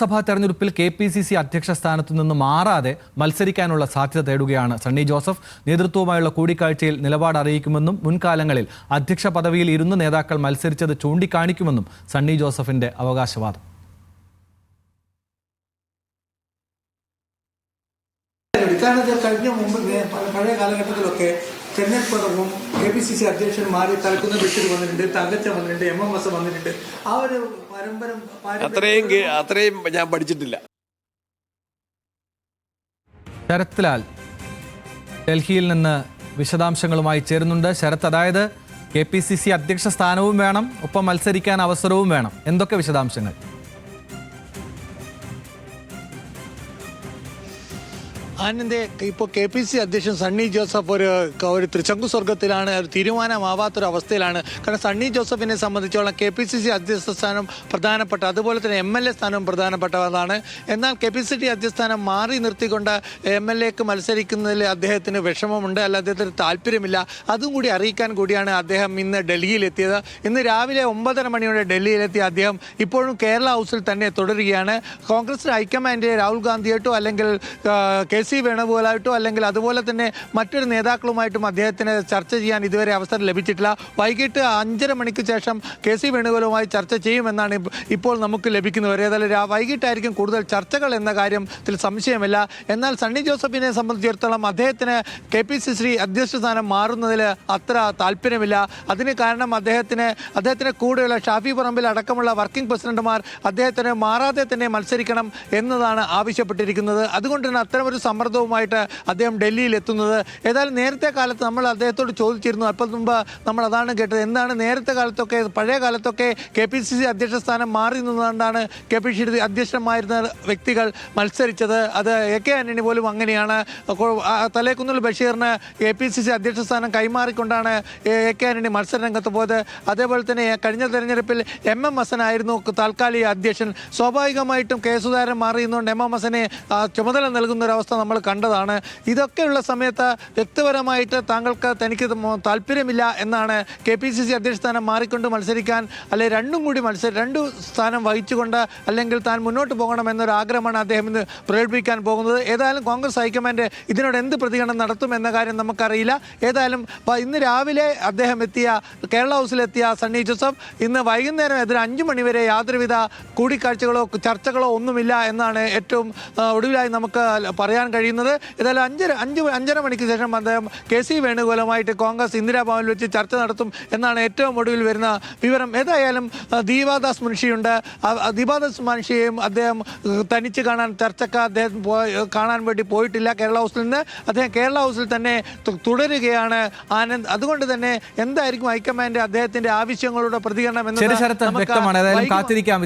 സഭാ തെരഞ്ഞെടുപ്പിൽ KPCC അധ്യക്ഷ സ്ഥാനത്തു നിന്ന് മാറാതെ മത്സരിക്കാനുള്ള സാധ്യത തേടുകയാണ് സണ്ണി ജോസഫ്. നേതൃത്വവുമായുള്ള കൂടിക്കാഴ്ചയിൽ നിലപാട് അറിയിക്കുമെന്നും മുൻകാലങ്ങളിൽ അധ്യക്ഷ പദവിയിൽ ഇരുന്ന് നേതാക്കൾ മത്സരിച്ചത് ചൂണ്ടിക്കാണിക്കുമെന്നും സണ്ണി ജോസഫിന്റെ അവകാശവാദം. കഴിഞ്ഞ മുമ്പ് പഴയ കാലഘട്ടത്തിലൊക്കെ തെരഞ്ഞെടുപ്പും KPCC അധ്യക്ഷൻ മാറി തലക്കുന്ന വ്യക്തി വന്നിട്ടുണ്ട്, തങ്കച്ച വന്നിട്ടുണ്ട്, MMS വന്നിട്ടുണ്ട്. ആ ഒരു അത്രയും ഞാൻ പഠിച്ചിട്ടില്ല. ശരത് ലാൽ ഡൽഹിയിൽ നിന്ന് വിശദാംശങ്ങളുമായി ചേരുന്നുണ്ട്. ശരത്, അതായത് KPCC അധ്യക്ഷ സ്ഥാനവും വേണം, ഒപ്പം മത്സരിക്കാൻ അവസരവും വേണം. എന്തൊക്കെ വിശദാംശങ്ങൾ? ആനന്ദെ, ഇപ്പോൾ KPCC അധ്യക്ഷൻ സണ്ണി ജോസഫ് ഒരു ത്രിശങ്കു സ്വർഗത്തിലാണ്, ഒരു തീരുമാനമാവാത്തൊരവസ്ഥയിലാണ്. കാരണം സണ്ണി ജോസഫിനെ സംബന്ധിച്ചോളം KPCC അധ്യക്ഷ സ്ഥാനം പ്രധാനപ്പെട്ട, അതുപോലെ തന്നെ MLA സ്ഥാനവും പ്രധാനപ്പെട്ടതാണ്. എന്നാൽ KPCC അധ്യക്ഷ സ്ഥാനം മാറി നിർത്തിക്കൊണ്ട് MLAക്ക് മത്സരിക്കുന്നതിൽ അദ്ദേഹത്തിന് വിഷമമുണ്ട്, അല്ല അദ്ദേഹത്തിന് താല്പര്യമില്ല. അതും കൂടി അറിയിക്കാൻ കൂടിയാണ് അദ്ദേഹം ഇന്ന് ഡൽഹിയിലെത്തിയത്. ഇന്ന് രാവിലെ 9:30 മണിയോടെ ഡൽഹിയിലെത്തിയ അദ്ദേഹം ഇപ്പോഴും കേരള ഹൗസിൽ തന്നെ തുടരുകയാണ്. കോൺഗ്രസ് ഹൈക്കമാൻഡ് രാഹുൽ ഗാന്ധിയായിട്ടോ അല്ലെങ്കിൽ KC വേണുഗോപാലായിട്ടോ അല്ലെങ്കിൽ അതുപോലെ തന്നെ മറ്റൊരു നേതാക്കളുമായിട്ടും അദ്ദേഹത്തിന് ചർച്ച ചെയ്യാൻ ഇതുവരെ അവസരം ലഭിച്ചിട്ടില്ല. വൈകിട്ട് 5:30 മണിക്ക് ശേഷം KC വേണുഗോപാലുമായി ചർച്ച ചെയ്യുമെന്നാണ് ഇപ്പോൾ നമുക്ക് ലഭിക്കുന്നത്. ഏതായാലും വൈകിട്ടായിരിക്കും കൂടുതൽ ചർച്ചകൾ എന്ന കാര്യത്തിൽ സംശയമില്ല. എന്നാൽ സണ്ണി ജോസഫിനെ സംബന്ധിച്ചിടത്തോളം അദ്ദേഹത്തിന് KPCC അധ്യക്ഷ സ്ഥാനം മാറുന്നതിൽ അത്ര താല്പര്യമില്ല. അതിന് കാരണം അദ്ദേഹത്തിന് കൂടെയുള്ള ഷാഫി പറമ്പിൽ അടക്കമുള്ള വർക്കിംഗ് പ്രസിഡന്റുമാർ അദ്ദേഹത്തിന് മാറാതെ തന്നെ മത്സരിക്കണം എന്നതാണ് ആവശ്യപ്പെട്ടിരിക്കുന്നത്. അതുകൊണ്ട് തന്നെ അത്തരമൊരു സമ്മർദ്ദവുമായിട്ട് അദ്ദേഹം ഡൽഹിയിൽ എത്തുന്നത്. ഏതായാലും നേരത്തെ കാലത്ത് നമ്മൾ അദ്ദേഹത്തോട് ചോദിച്ചിരുന്നു, അല്പം മുമ്പ് നമ്മൾ അതാണ് കേട്ടത്, എന്താണ് നേരത്തെ കാലത്തൊക്കെ, പഴയ കാലത്തൊക്കെ KPCC അധ്യക്ഷ സ്ഥാനം മാറി നിന്നുകൊണ്ടാണ് KPCC അധ്യക്ഷന്മാരുന്ന വ്യക്തികൾ മത്സരിച്ചത്. അത് AK ആന്റണി പോലും അങ്ങനെയാണ്. തലേക്കുന്നിൽ ബഷീറിന് KPCC അധ്യക്ഷ സ്ഥാനം കൈമാറിക്കൊണ്ടാണ് AK ആന്റണി മത്സര രംഗത്ത് പോയത്. അതേപോലെ തന്നെ കഴിഞ്ഞ തെരഞ്ഞെടുപ്പിൽ MMS ആയിരുന്നു താൽക്കാലിക അധ്യക്ഷൻ. സ്വാഭാവികമായിട്ടും K സുധാകരൻ മാറിയുന്നതുകൊണ്ട് MMS ചുമതല നൽകുന്ന ഒരവസ്ഥ നമ്മൾ കണ്ടതാണ്. ഇതൊക്കെയുള്ള സമയത്ത് വ്യക്തിപരമായിട്ട് തനിക്ക് താല്പര്യമില്ല എന്നാണ് KPCC അധ്യക്ഷ സ്ഥാനം മാറിക്കൊണ്ട് മത്സരിക്കാൻ, അല്ലെ രണ്ടു സ്ഥാനം വഹിച്ചുകൊണ്ട് അല്ലെങ്കിൽ താൻ മുന്നോട്ട് പോകണമെന്നൊരു ആഗ്രഹമാണ് അദ്ദേഹം ഇന്ന് പ്രകടിപ്പിക്കാൻ പോകുന്നത്. ഏതായാലും കോൺഗ്രസ് ഹൈക്കമാൻഡ് ഇതിനോട് എന്ത് പ്രതികരണം നടത്തും എന്ന കാര്യം നമുക്കറിയില്ല. ഏതായാലും ഇന്ന് രാവിലെ അദ്ദേഹം കേരള ഹൗസിലെത്തിയ സണ്ണി ജോസഫ് ഇന്ന് വൈകുന്നേരം 5 മണി വരെ യാതൊരുവിധ കൂടിക്കാഴ്ചകളോ ചർച്ചകളോ ഒന്നുമില്ല എന്നാണ് ഏറ്റവും ഒടുവിലായി നമുക്ക് പറയാൻ കഴിയുന്നത്. ഏതായാലും 5:30 മണിക്ക് ശേഷം അദ്ദേഹം KC വേണുഗോപാലുമായിട്ട് കോൺഗ്രസ് ഇന്ദിരാഭവനിൽ വെച്ച് ചർച്ച നടത്തും എന്നാണ് ഏറ്റവും ഒടുവിൽ വരുന്ന വിവരം. ഏതായാലും ദീപാദാസ് മുൻഷിയുണ്ട്. ദീപാദാസ് മുൻഷിയെയും അദ്ദേഹം തനിച്ച് കാണാൻ ചർച്ചക്ക് അദ്ദേഹം കാണാൻ വേണ്ടി പോയിട്ടില്ല. കേരള ഹൗസിൽ നിന്ന് അദ്ദേഹം കേരള ഹൗസിൽ തന്നെ തുടരുകയാണ് ആനന്ദ്. അതുകൊണ്ട് തന്നെ എന്തായിരിക്കും ഹൈക്കമാൻഡ് അദ്ദേഹത്തിന്റെ ആവശ്യങ്ങളുടെ പ്രതികരണം എന്ന് വ്യക്തമാണ്. ഏതായാലും കാത്തിരിക്കാം.